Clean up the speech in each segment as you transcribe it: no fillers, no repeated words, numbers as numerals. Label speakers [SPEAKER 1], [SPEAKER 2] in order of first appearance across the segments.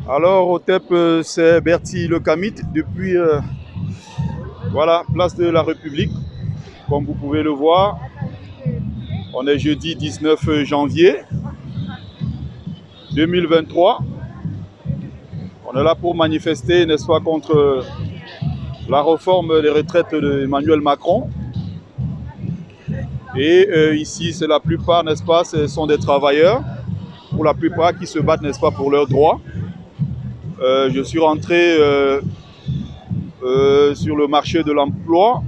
[SPEAKER 1] Alors, au TEP, c'est Bertie Le Camit depuis voilà, place de la République. Comme vous pouvez le voir, on est jeudi 19 janvier 2023. On est là pour manifester, n'est-ce pas, contre la réforme des retraites d'Emmanuel Macron. Et ici, c'est la plupart, n'est-ce pas, ce sont des travailleurs, pour la plupart qui se battent, n'est-ce pas, pour leurs droits. Je suis rentré sur le marché de l'emploi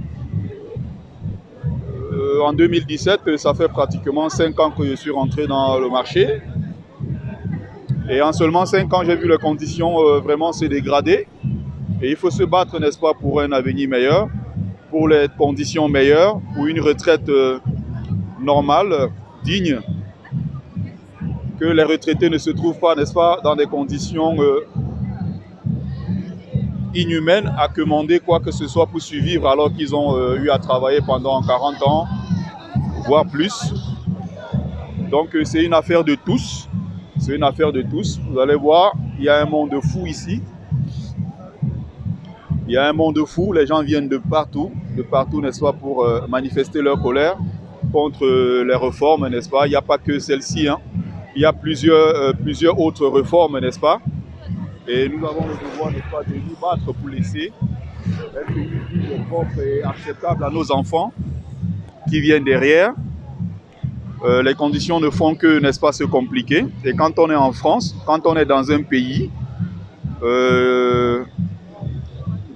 [SPEAKER 1] en 2017. Ça fait pratiquement 5 ans que je suis rentré dans le marché. Et en seulement 5 ans, j'ai vu les conditions vraiment se dégrader. Et il faut se battre, n'est-ce pas, pour un avenir meilleur, pour les conditions meilleures, pour une retraite normale, digne. Que les retraités ne se trouvent pas, n'est-ce pas, dans des conditions inhumaines à commander quoi que ce soit pour survivre alors qu'ils ont eu à travailler pendant 40 ans, voire plus. Donc c'est une affaire de tous. C'est une affaire de tous. Vous allez voir, il y a un monde fou ici. Il y a un monde fou. Les gens viennent de partout, n'est-ce pas, pour manifester leur colère contre les réformes, n'est-ce pas. Il n'y a pas que celle-ci, hein. Il y a plusieurs autres réformes, n'est-ce pas. Et nous avons le devoir, n'est-ce pas, de nous battre pour laisser un pays propre et acceptable à nos enfants qui viennent derrière. Les conditions ne font que, n'est-ce pas, se compliquer. Et quand on est en France, quand on est dans un pays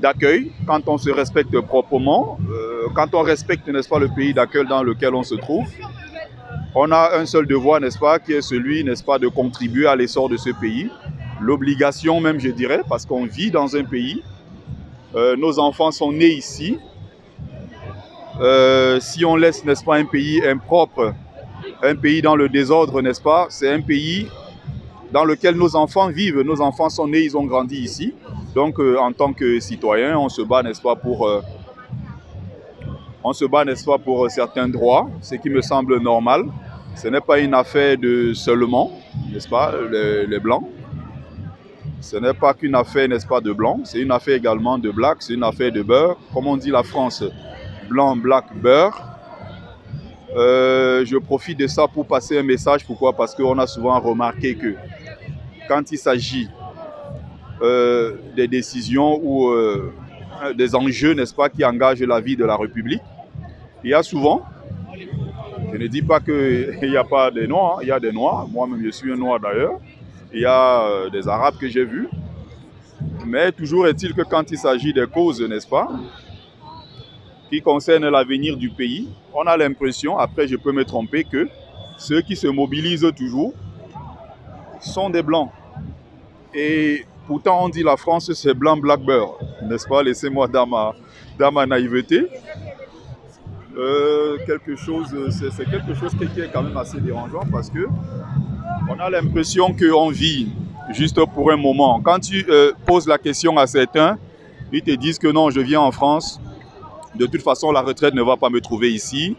[SPEAKER 1] d'accueil, quand on se respecte proprement, quand on respecte, n'est-ce pas, le pays d'accueil dans lequel on se trouve, on a un seul devoir, n'est-ce pas, qui est celui, n'est-ce pas, de contribuer à l'essor de ce pays. L'obligation même, je dirais, parce qu'on vit dans un pays. Nos enfants sont nés ici. Si on laisse, n'est-ce pas, un pays impropre, un pays dans le désordre, n'est-ce pas, c'est un pays dans lequel nos enfants vivent. Nos enfants sont nés, ils ont grandi ici. Donc, en tant que citoyens, on se bat, n'est-ce pas, pour certains droits, ce qui me semble normal. Ce n'est pas une affaire de seulement, n'est-ce pas, les Blancs. Ce n'est pas qu'une affaire, n'est-ce pas, de Blancs. C'est une affaire également de Blacks, c'est une affaire de beurre. Comme on dit la France, blanc, black, beurre. Je profite de ça pour passer un message. Pourquoi? Parce qu'on a souvent remarqué que quand il s'agit des décisions ou des enjeux, n'est-ce pas, qui engagent la vie de la République, il y a souvent, je ne dis pas qu'il n'y a pas des Noirs, il y a des Noirs, moi-même je suis un Noir d'ailleurs, il y a des Arabes que j'ai vus, mais toujours est-il que quand il s'agit des causes, n'est-ce pas, qui concernent l'avenir du pays, on a l'impression, après je peux me tromper, que ceux qui se mobilisent toujours sont des Blancs. Et pourtant on dit la France c'est blanc, black, beurre, n'est-ce pas? Laissez-moi dans ma naïveté. C'est quelque chose qui est quand même assez dérangeant parce que on a l'impression qu'on vit juste pour un moment. Quand tu poses la question à certains, ils te disent que non, je viens en France, de toute façon la retraite ne va pas me trouver ici,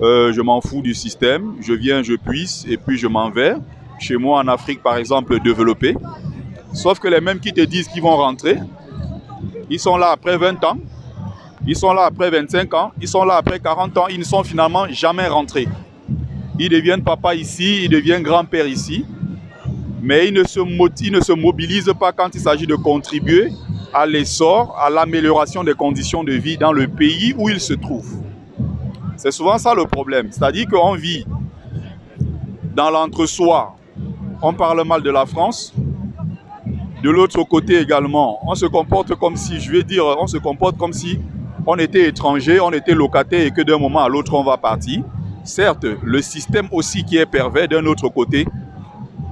[SPEAKER 1] je m'en fous du système, je viens, je puisse et puis je m'en vais. Chez moi en Afrique par exemple développée. Sauf que les mêmes qui te disent qu'ils vont rentrer, ils sont là après 20 ans, ils sont là après 25 ans, ils sont là après 40 ans, ils ne sont finalement jamais rentrés. Ils deviennent papa ici, ils deviennent grand-père ici, mais ils ne se mobilisent pas quand il s'agit de contribuer à l'essor, à l'amélioration des conditions de vie dans le pays où ils se trouvent. C'est souvent ça le problème, c'est-à-dire qu'on vit dans l'entre-soi, on parle mal de la France. De l'autre côté également, on se comporte comme si, on se comporte comme si on était étranger, on était locataire et que d'un moment à l'autre on va partir. Certes, le système aussi qui est pervers d'un autre côté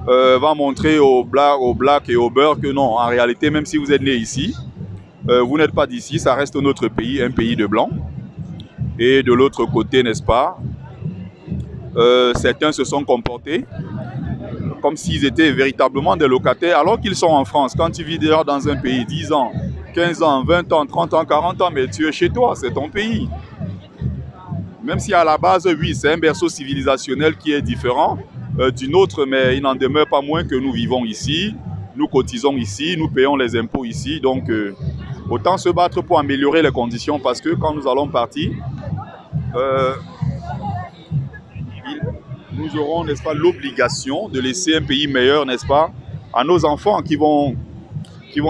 [SPEAKER 1] va montrer aux blacks et aux beurres que non, en réalité, même si vous êtes né ici, vous n'êtes pas d'ici, ça reste notre pays, un pays de blancs. Et de l'autre côté, n'est-ce pas, certains se sont comportés comme s'ils étaient véritablement des locataires, alors qu'ils sont en France. Quand tu vis déjà dans un pays 10 ans, 15 ans, 20 ans, 30 ans, 40 ans, mais tu es chez toi, c'est ton pays. Même si à la base, oui, c'est un berceau civilisationnel qui est différent du nôtre, mais il n'en demeure pas moins que nous vivons ici, nous cotisons ici, nous payons les impôts ici. Donc, autant se battre pour améliorer les conditions parce que quand nous allons partir, nous aurons, n'est-ce pas, l'obligation de laisser un pays meilleur, n'est-ce pas, à nos enfants qui vont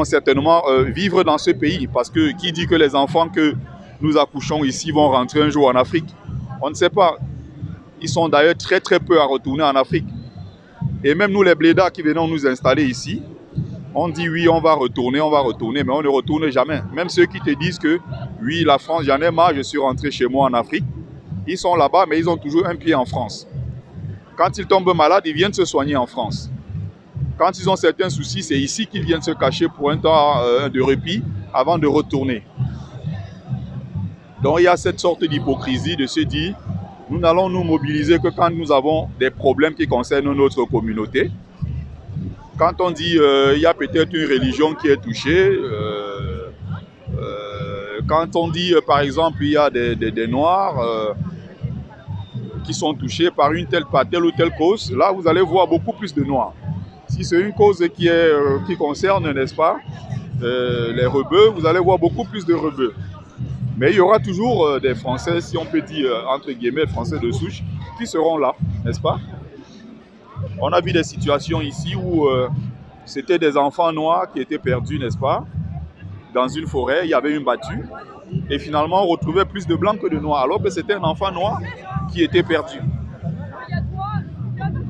[SPEAKER 1] certainement vivre dans ce pays. Parce que qui dit que les enfants que nous accouchons ici vont rentrer un jour en Afrique? On ne sait pas. Ils sont d'ailleurs très très peu à retourner en Afrique. Et même nous les blédards qui venons nous installer ici, on dit oui, on va retourner, mais on ne retourne jamais. Même ceux qui te disent que oui, la France, j'en ai marre, je suis rentré chez moi en Afrique. Ils sont là-bas, mais ils ont toujours un pied en France. Quand ils tombent malades, ils viennent se soigner en France. Quand ils ont certains soucis, c'est ici qu'ils viennent se cacher pour un temps de répit avant de retourner. Donc il y a cette sorte d'hypocrisie de se dire, nous n'allons nous mobiliser que quand nous avons des problèmes qui concernent notre communauté. Quand on dit il y a peut-être une religion qui est touchée, quand on dit par exemple il y a des Noirs qui sont touchés par telle ou telle cause, là vous allez voir beaucoup plus de Noirs. Si c'est une cause qui concerne, n'est-ce pas, les rebeux, vous allez voir beaucoup plus de rebeux. Mais il y aura toujours des Français, si on peut dire, entre guillemets, Français de souche, qui seront là, n'est-ce pas? On a vu des situations ici où c'était des enfants noirs qui étaient perdus, n'est-ce pas? Dans une forêt, il y avait une battue. Et finalement, on retrouvait plus de blancs que de noirs, alors que c'était un enfant noir qui était perdu.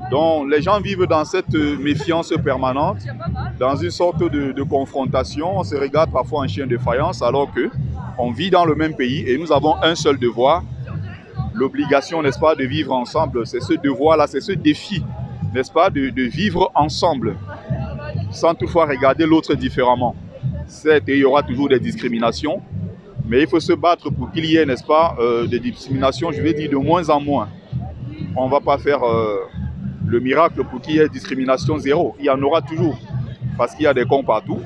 [SPEAKER 1] Donc, les gens vivent dans cette méfiance permanente, dans une sorte de confrontation. On se regarde parfois en chien de faïence, alors qu'on vit dans le même pays et nous avons un seul devoir, l'obligation, n'est-ce pas, de vivre ensemble. C'est ce devoir-là, c'est ce défi, n'est-ce pas, de vivre ensemble, sans toutefois regarder l'autre différemment. Certes, il y aura toujours des discriminations, mais il faut se battre pour qu'il y ait, n'est-ce pas, des discriminations, je vais dire, de moins en moins. On ne va pas faire le miracle pour qu'il y ait discrimination zéro. Il y en aura toujours, parce qu'il y a des cons partout.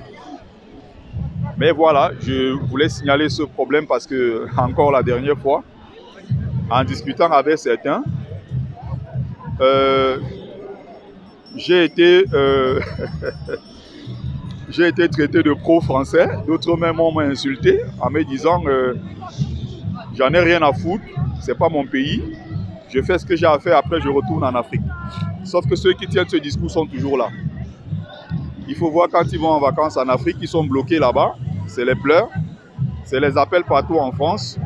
[SPEAKER 1] Mais voilà, je voulais signaler ce problème parce que, encore la dernière fois, en discutant avec certains, j'ai été traité de pro-français. D'autres même m'ont insulté en me disant j'en ai rien à foutre, c'est pas mon pays, je fais ce que j'ai à faire, après je retourne en Afrique. Sauf que ceux qui tiennent ce discours sont toujours là. Il faut voir quand ils vont en vacances en Afrique, ils sont bloqués là-bas, c'est les pleurs, c'est les appels partout en France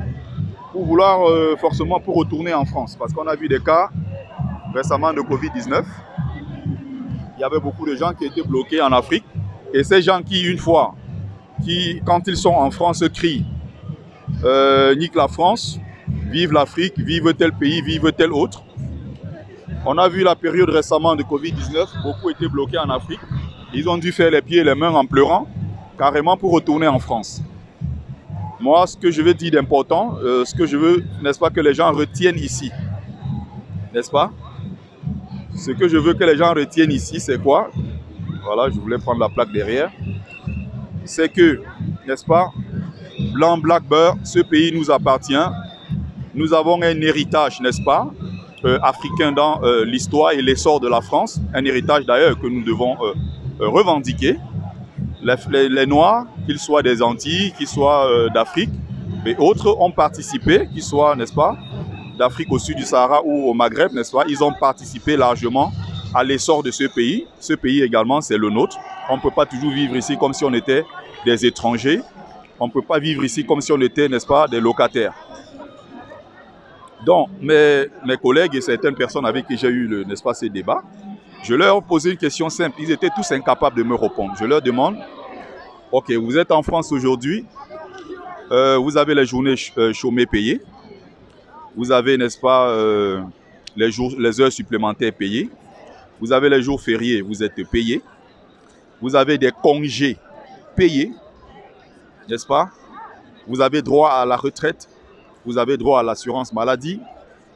[SPEAKER 1] pour vouloir forcément pour retourner en France. Parce qu'on a vu des cas récemment de Covid-19. Il y avait beaucoup de gens qui étaient bloqués en Afrique. Et ces gens qui, une fois, quand ils sont en France, crient nique la France, vive l'Afrique, vive tel pays, vive tel autre. On a vu la période récemment de Covid-19, beaucoup étaient bloqués en Afrique. Ils ont dû faire les pieds et les mains en pleurant, carrément pour retourner en France. Moi, ce que je veux dire d'important, ce que je veux, n'est-ce pas, que les gens retiennent ici, n'est-ce pas? Ce que je veux que les gens retiennent ici, c'est quoi? Voilà, je voulais prendre la plaque derrière. C'est que, n'est-ce pas, Blanc, Black, Beurre, ce pays nous appartient. Nous avons un héritage, n'est-ce pas, africain dans l'histoire et l'essor de la France. Un héritage d'ailleurs que nous devons revendiquer. Les Noirs, qu'ils soient des Antilles, qu'ils soient d'Afrique et autres, ont participé, qu'ils soient, n'est-ce pas, d'Afrique au sud du Sahara ou au Maghreb, n'est-ce pas, ils ont participé largement à l'essor de ce pays. Ce pays également, c'est le nôtre. On ne peut pas toujours vivre ici comme si on était des étrangers. On ne peut pas vivre ici comme si on était, n'est-ce pas, des locataires. Donc, mes collègues et certaines personnes avec qui j'ai eu, n'est-ce pas, ces débats, je leur ai posé une question simple. Ils étaient tous incapables de me répondre. Je leur demande, ok, vous êtes en France aujourd'hui, vous avez les journées chômées payées, vous avez, n'est-ce pas, les heures supplémentaires payées, vous avez les jours fériés, vous êtes payés, vous avez des congés payés, n'est-ce pas? Vous avez droit à la retraite, vous avez droit à l'assurance maladie,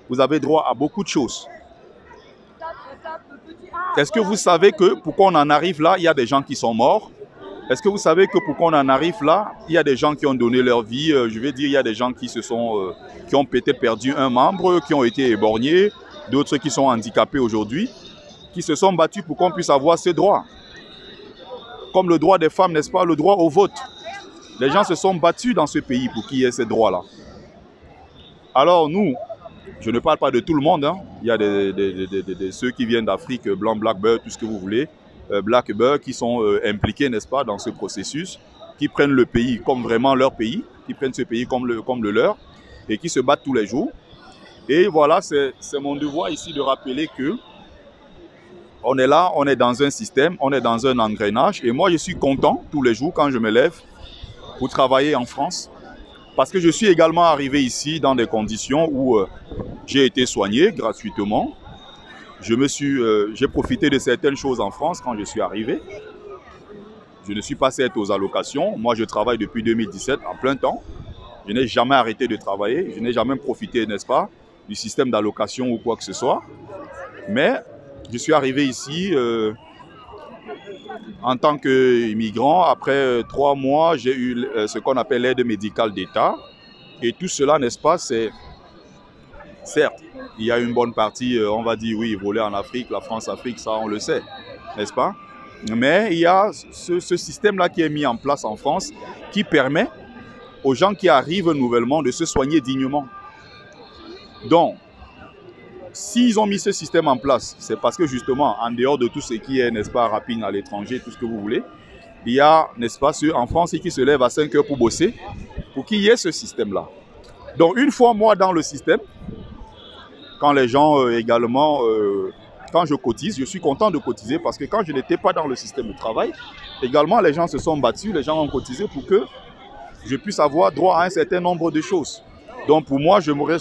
[SPEAKER 1] vous avez droit à beaucoup de choses. Est-ce que vous savez que pour qu'on en arrive là, il y a des gens qui sont morts? Est-ce que vous savez que pour qu'on en arrive là, il y a des gens qui ont donné leur vie? Je veux dire, il y a des gens qui ont peut-être perdu un membre, qui ont été éborgnés, d'autres qui sont handicapés aujourd'hui, qui se sont battus pour qu'on puisse avoir ces droits. comme le droit des femmes, n'est-ce pas, le droit au vote. Les gens se sont battus dans ce pays pour qu'il y ait ces droits-là. Alors nous, je ne parle pas de tout le monde, hein. Il y a ceux qui viennent d'Afrique, blanc, black, beurre, tout ce que vous voulez, black, beurre, qui sont impliqués, n'est-ce pas, dans ce processus, qui prennent le pays comme vraiment leur pays, qui prennent ce pays comme le leur, et qui se battent tous les jours. Et voilà, c'est mon devoir ici de rappeler que on est là, on est dans un système, on est dans un engrenage. Et moi, je suis content tous les jours quand je me lève pour travailler en France. Parce que je suis également arrivé ici dans des conditions où j'ai été soigné gratuitement. J'ai profité de certaines choses en France quand je suis arrivé. Je ne suis pas certes aux allocations. Moi, je travaille depuis 2017 en plein temps. Je n'ai jamais arrêté de travailler. Je n'ai jamais profité, n'est-ce pas, du système d'allocation ou quoi que ce soit. Mais je suis arrivé ici en tant qu'immigrant. Après 3 mois, j'ai eu ce qu'on appelle l'aide médicale d'État. Et tout cela, n'est-ce pas, c'est... Certes, il y a une bonne partie, on va dire, oui, voler en Afrique, la France-Afrique, ça, on le sait, n'est-ce pas? Mais il y a ce système-là qui est mis en place en France qui permet aux gens qui arrivent nouvellement de se soigner dignement. Donc, s'ils ont mis ce système en place, c'est parce que justement, en dehors de tout ce qui est, n'est-ce pas, rapine à l'étranger, tout ce que vous voulez, il y a, n'est-ce pas, ceux en France qui se lèvent à 5 heures pour bosser, pour qu'il y ait ce système-là. Donc, une fois moi dans le système, quand les gens également, quand je cotise, je suis content de cotiser parce que quand je n'étais pas dans le système de travail, également les gens se sont battus, les gens ont cotisé pour que je puisse avoir droit à un certain nombre de choses. Donc pour moi, j'aimerais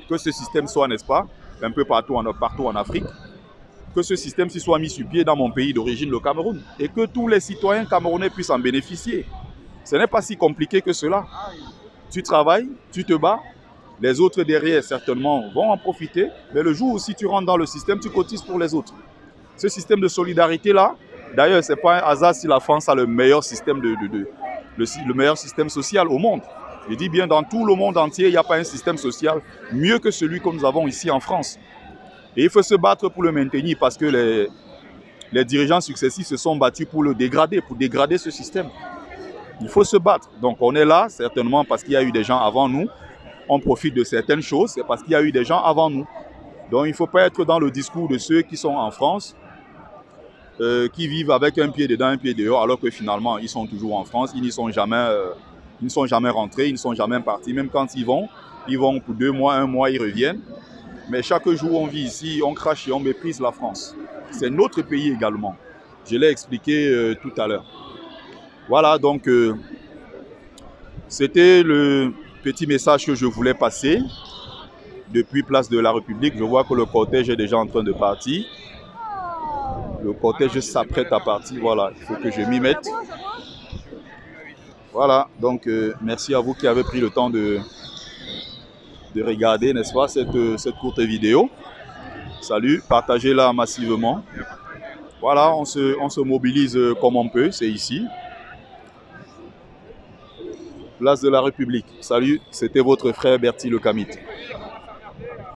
[SPEAKER 1] que ce système soit, n'est-ce pas, un peu partout en Afrique, que ce système-ci soit mis sur pied dans mon pays d'origine, le Cameroun, et que tous les citoyens camerounais puissent en bénéficier. Ce n'est pas si compliqué que cela. Tu travailles, tu te bats, les autres derrière certainement vont en profiter, mais le jour où si tu rentres dans le système, tu cotises pour les autres. Ce système de solidarité-là, d'ailleurs, ce n'est pas un hasard si la France a le meilleur système, le meilleur système social au monde. Je dis bien, dans tout le monde entier, il n'y a pas un système social mieux que celui que nous avons ici en France. Et il faut se battre pour le maintenir parce que les dirigeants successifs se sont battus pour le dégrader, pour dégrader ce système. Il faut se battre. Donc on est là, certainement parce qu'il y a eu des gens avant nous. On profite de certaines choses, c'est parce qu'il y a eu des gens avant nous. Donc il ne faut pas être dans le discours de ceux qui sont en France, qui vivent avec un pied dedans, un pied dehors, alors que finalement, ils sont toujours en France, ils ne sont jamais rentrés, ils ne sont jamais partis. Même quand ils vont pour 2 mois, 1 mois, ils reviennent. Mais chaque jour, on vit ici, on crache et on méprise la France. C'est notre pays également. Je l'ai expliqué tout à l'heure. Voilà, donc, c'était le petit message que je voulais passer depuis Place de la République. Je vois que le cortège est déjà en train de partir. Le cortège s'apprête à partir. Voilà, il faut que je m'y mette. Voilà, donc merci à vous qui avez pris le temps de regarder, n'est-ce pas, cette courte vidéo. Salut, partagez-la massivement. Voilà, on se mobilise comme on peut, c'est ici. Place de la République. Salut, c'était votre frère Bertie Le Camite.